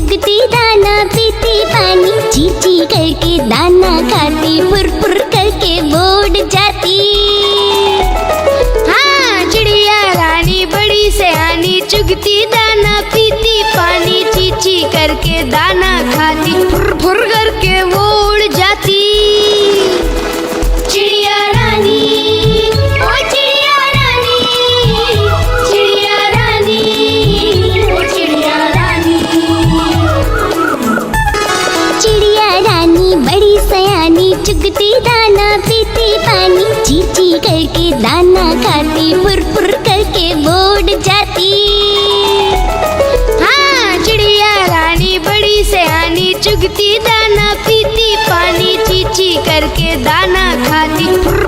चुगती दाना पीती पानी, ची ची करके दाना खाती, फुर फुर करके बोर्ड जाती। हाँ, चिड़िया रानी बड़ी सयानी, चुगती दाना पीती पानी, ची ची करके दाना खाती, फुर फुर करके वो उड़ जाती। चिड़िया रानी, ओ चिड़िया रानी, चिड़िया रानी, ओ चिड़िया रानी। चिड़िया रानी बड़ी सयानी, चुगती दाना पीती पानी, ची ची करके दाना खाती, फुर फुर करके बोर्ड जाती। हाँ, चिड़िया रानी बड़ी सयानी, चुगती दाना पीती पानी, ची ची करके दाना खाती, फुर